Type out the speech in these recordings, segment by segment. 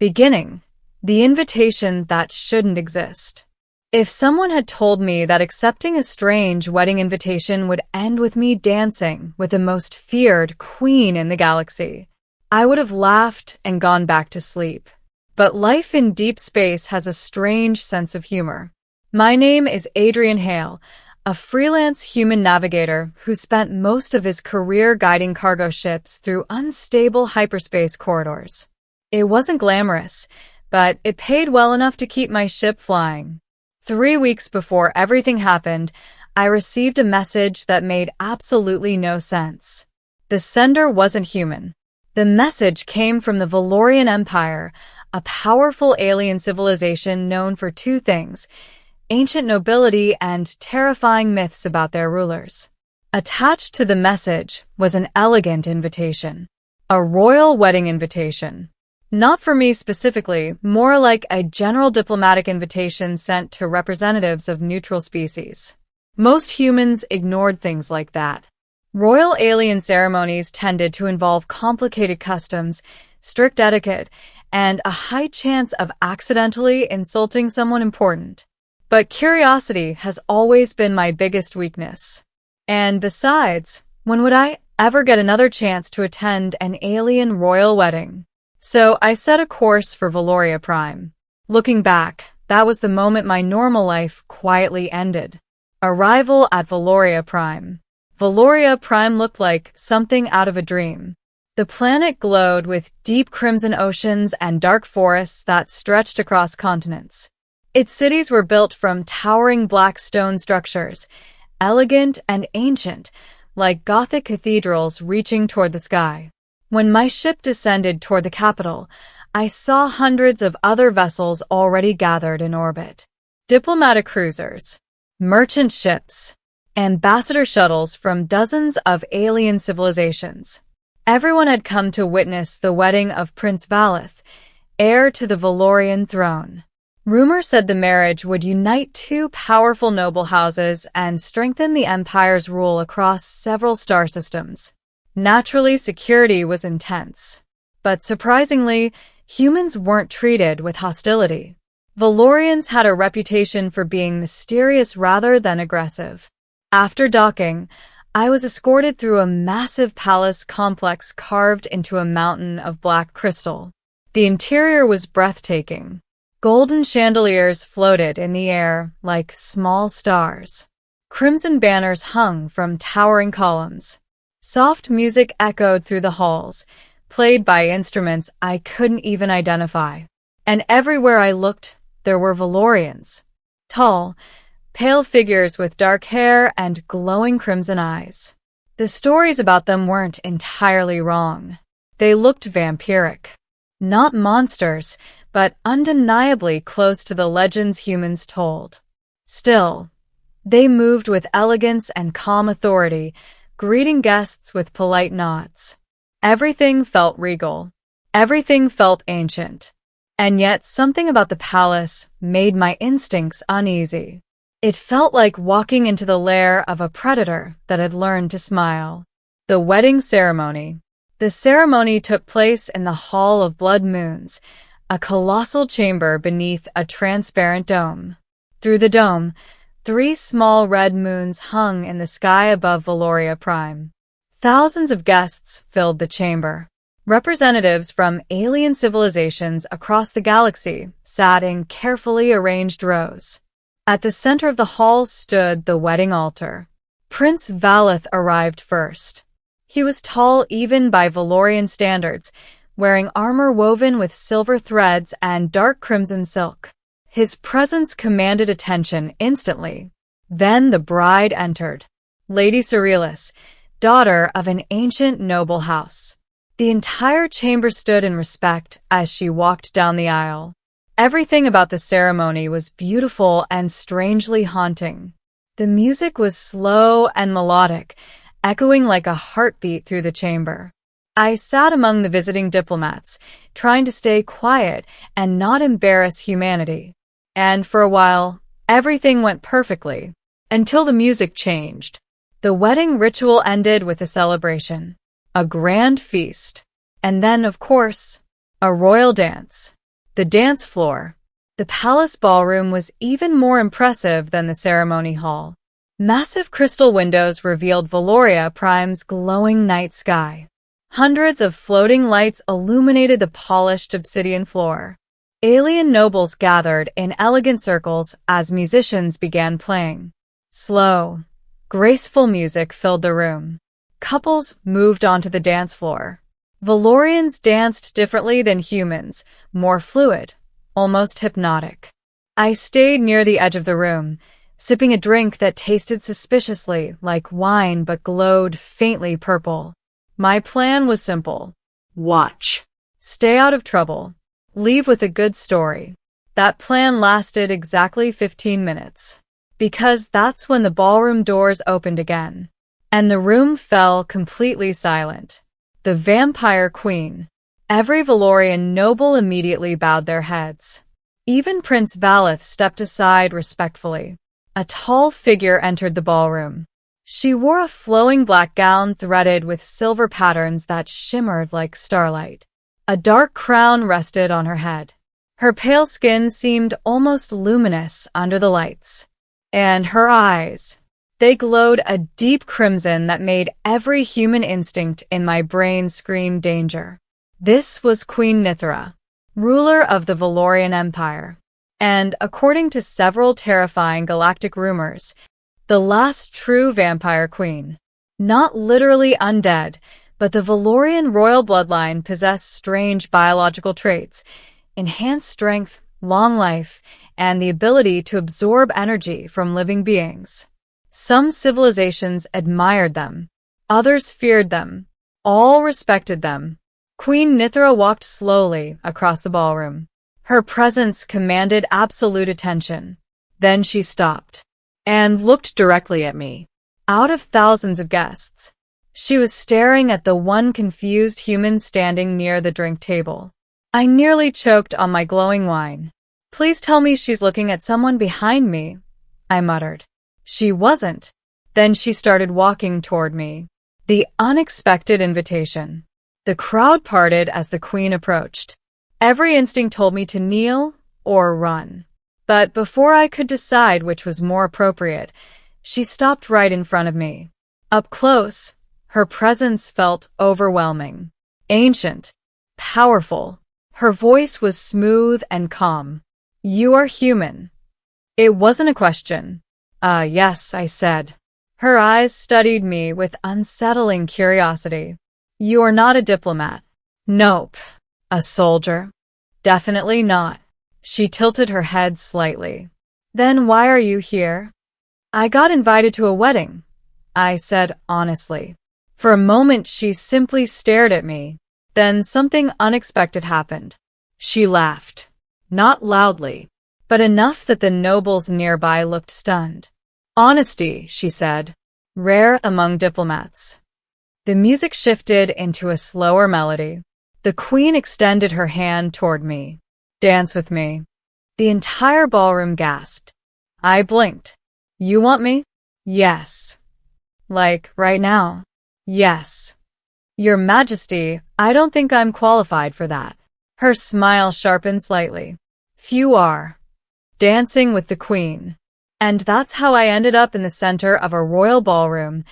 Beginning. The invitation that shouldn't exist. If someone had told me that accepting a strange wedding invitation would end with me dancing with the most feared queen in the galaxy, I would have laughed and gone back to sleep. But life in deep space has a strange sense of humor. My name is Adrian Hale, a freelance human navigator who spent most of his career guiding cargo ships through unstable hyperspace corridors. It wasn't glamorous, but it paid well enough to keep my ship flying. 3 weeks before everything happened, I received a message that made absolutely no sense. The sender wasn't human. The message came from the Valorian Empire, a powerful alien civilization known for two things: ancient nobility and terrifying myths about their rulers. Attached to the message was an elegant invitation, a royal wedding invitation. Not for me specifically, more like a general diplomatic invitation sent to representatives of neutral species. Most humans ignored things like that. Royal alien ceremonies tended to involve complicated customs, strict etiquette, and a high chance of accidentally insulting someone important. But curiosity has always been my biggest weakness. And besides, when would I ever get another chance to attend an alien royal wedding? So I set a course for Valoria Prime. Looking back, that was the moment my normal life quietly ended. Arrival at Valoria Prime. Valoria Prime looked like something out of a dream. The planet glowed with deep crimson oceans and dark forests that stretched across continents. Its cities were built from towering black stone structures, elegant and ancient, like Gothic cathedrals reaching toward the sky. When my ship descended toward the capital, I saw hundreds of other vessels already gathered in orbit. Diplomatic cruisers, merchant ships, ambassador shuttles from dozens of alien civilizations. Everyone had come to witness the wedding of Prince Valeth, heir to the Valorian throne. Rumor said the marriage would unite two powerful noble houses and strengthen the Empire's rule across several star systems. Naturally, security was intense. But surprisingly, humans weren't treated with hostility. Valorians had a reputation for being mysterious rather than aggressive. After docking, I was escorted through a massive palace complex carved into a mountain of black crystal. The interior was breathtaking. Golden chandeliers floated in the air like small stars. Crimson banners hung from towering columns. Soft music echoed through the halls, played by instruments I couldn't even identify. And everywhere I looked, there were Valorians. Tall, pale figures with dark hair and glowing crimson eyes. The stories about them weren't entirely wrong. They looked vampiric. Not monsters, but undeniably close to the legends humans told. Still, they moved with elegance and calm authority, greeting guests with polite nods. Everything felt regal. Everything felt ancient. And yet something about the palace made my instincts uneasy. It felt like walking into the lair of a predator that had learned to smile. The wedding ceremony. The ceremony took place in the Hall of Blood Moons, a colossal chamber beneath a transparent dome. Through the dome, 3 small red moons hung in the sky above Valoria Prime. Thousands of guests filled the chamber. Representatives from alien civilizations across the galaxy sat in carefully arranged rows. At the center of the hall stood the wedding altar. Prince Valeth arrived first. He was tall even by Valorian standards, wearing armor woven with silver threads and dark crimson silk. His presence commanded attention instantly. Then the bride entered, Lady Cerealis, daughter of an ancient noble house. The entire chamber stood in respect as she walked down the aisle. Everything about the ceremony was beautiful and strangely haunting. The music was slow and melodic, echoing like a heartbeat through the chamber. I sat among the visiting diplomats, trying to stay quiet and not embarrass humanity. And for a while, everything went perfectly, until the music changed. The wedding ritual ended with a celebration, a grand feast, and then, of course, a royal dance. The dance floor. The palace ballroom was even more impressive than the ceremony hall. Massive crystal windows revealed Valoria Prime's glowing night sky. Hundreds of floating lights illuminated the polished obsidian floor. Alien nobles gathered in elegant circles as musicians began playing. Slow, graceful music filled the room. Couples moved onto the dance floor. Valorians danced differently than humans, more fluid, almost hypnotic. I stayed near the edge of the room, sipping a drink that tasted suspiciously like wine but glowed faintly purple. My plan was simple. Watch. Stay out of trouble. Leave with a good story. That plan lasted exactly 15 minutes. Because that's when the ballroom doors opened again. And the room fell completely silent. The VampireQueen. Every Valorian noble immediately bowed their heads. Even Prince Valeth stepped aside respectfully. A tall figure entered the ballroom. She wore a flowing black gown threaded with silver patterns that shimmered like starlight. A dark crown rested on her head. Her pale skin seemed almost luminous under the lights. And her eyes, they glowed a deep crimson that made every human instinct in my brain scream danger. This was Queen Nithra, ruler of the Valorian Empire. And, according to several terrifying galactic rumors, the last true vampire queen. Not literally undead, but the Valorian royal bloodline possessed strange biological traits, enhanced strength, long life, and the ability to absorb energy from living beings. Some civilizations admired them. Others feared them. All respected them. Queen Nithra walked slowly across the ballroom. Her presence commanded absolute attention. Then she stopped and looked directly at me. Out of thousands of guests, she was staring at the one confused human standing near the drink table. I nearly choked on my glowing wine. "Please tell me she's looking at someone behind me," I muttered. She wasn't. Then she started walking toward me. The unexpected invitation. The crowd parted as the queen approached. Every instinct told me to kneel or run. But before I could decide which was more appropriate, she stopped right in front of me. Up close, her presence felt overwhelming. Ancient, powerful. Her voice was smooth and calm. "You are human." It wasn't a question. Yes, I said. Her eyes studied me with unsettling curiosity. "You are not a diplomat." "Nope." "A soldier?" "Definitely not." She tilted her head slightly. "Then why are you here?" "I got invited to a wedding," I said honestly. For a moment, she simply stared at me. Then something unexpected happened. She laughed. Not loudly, but enough that the nobles nearby looked stunned. "Honesty," she said, "rare among diplomats." The music shifted into a slower melody. The queen extended her hand toward me. "Dance with me." The entire ballroom gasped. I blinked. "You want me?" "Yes." "Like, right now?" "Yes." "Your Majesty, I don't think I'm qualified for that." Her smile sharpened slightly. "Few are." Dancing with the queen. And that's how I ended up in the center of a royal ballroom,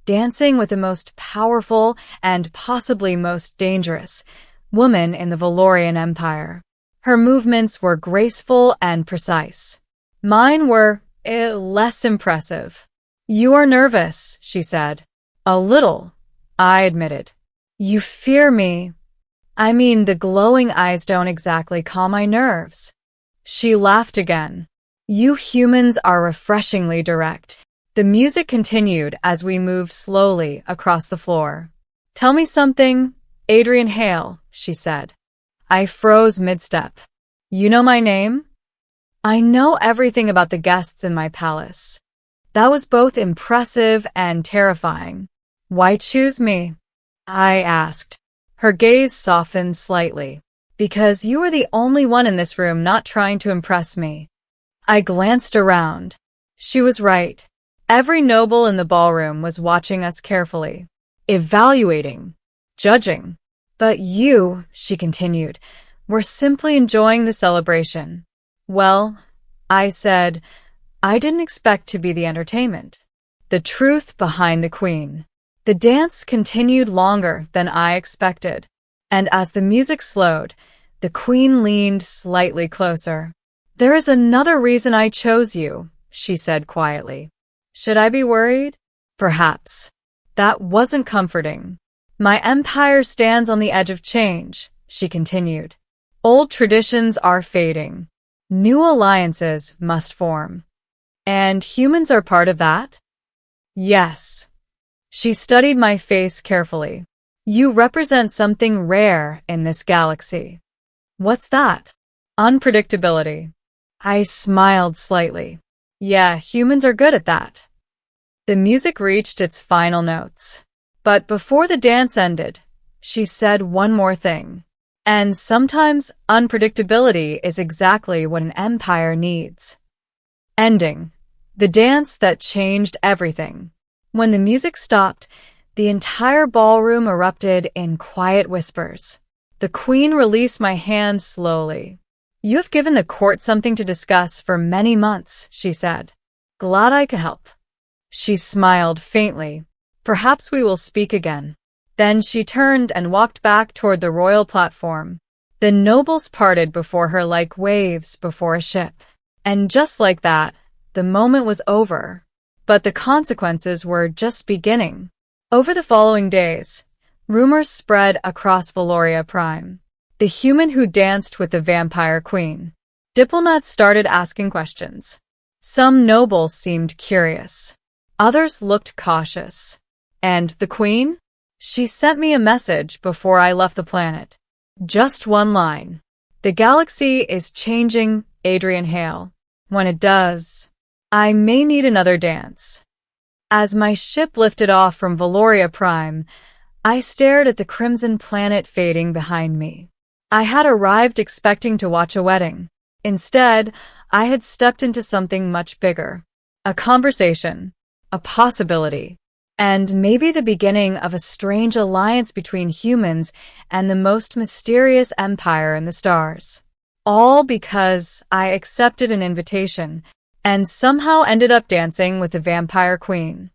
dancing with the most powerful and possibly most dangerous woman in the Valorian Empire. Her movements were graceful and precise. Mine were less impressive. "You are nervous," she said. "A little," I admitted. "You fear me." "I mean, the glowing eyes don't exactly calm my nerves." She laughed again. "You humans are refreshingly direct." The music continued as we moved slowly across the floor. "Tell me something, Adrian Hale," she said. I froze mid-step. "You know my name?" "I know everything about the guests in my palace." That was both impressive and terrifying. "Why choose me?" I asked. Her gaze softened slightly. "Because you are the only one in this room not trying to impress me." I glanced around. She was right. Every noble in the ballroom was watching us carefully, evaluating, judging. "But you," she continued, We're simply enjoying the celebration." "Well," I said, "I didn't expect to be the entertainment." The truth behind the queen. The dance continued longer than I expected, and as the music slowed, the queen leaned slightly closer. "There is another reason I chose you," she said quietly. Should I be worried? Perhaps. That wasn't comforting. "My empire stands on the edge of change," she continued. "Old traditions are fading. New alliances must form. And humans are part of that?" "Yes." She studied my face carefully. "You represent something rare in this galaxy." "What's that?" "Unpredictability." I smiled slightly. "Yeah, humans are good at that." The music reached its final notes. But before the dance ended, she said one more thing. "And sometimes unpredictability is exactly what an empire needs." Ending. The dance that changed everything. When the music stopped, the entire ballroom erupted in quiet whispers. The queen released my hand slowly. "You have given the court something to discuss for many months," she said. "Glad I could help." She smiled faintly. "Perhaps we will speak again." Then she turned and walked back toward the royal platform. The nobles parted before her like waves before a ship. And just like that, the moment was over. But the consequences were just beginning. Over the following days, rumors spread across Valoria Prime. The human who danced with the vampire queen. Diplomats started asking questions. Some nobles seemed curious. Others looked cautious. And the queen? She sent me a message before I left the planet. Just one line. "The galaxy is changing, Adrian Hale. When it does, I may need another dance." As my ship lifted off from Valoria Prime, I stared at the crimson planet fading behind me. I had arrived expecting to watch a wedding. Instead, I had stepped into something much bigger. A conversation, a possibility, and maybe the beginning of a strange alliance between humans and the most mysterious empire in the stars. All because I accepted an invitation and somehow ended up dancing with the vampire queen.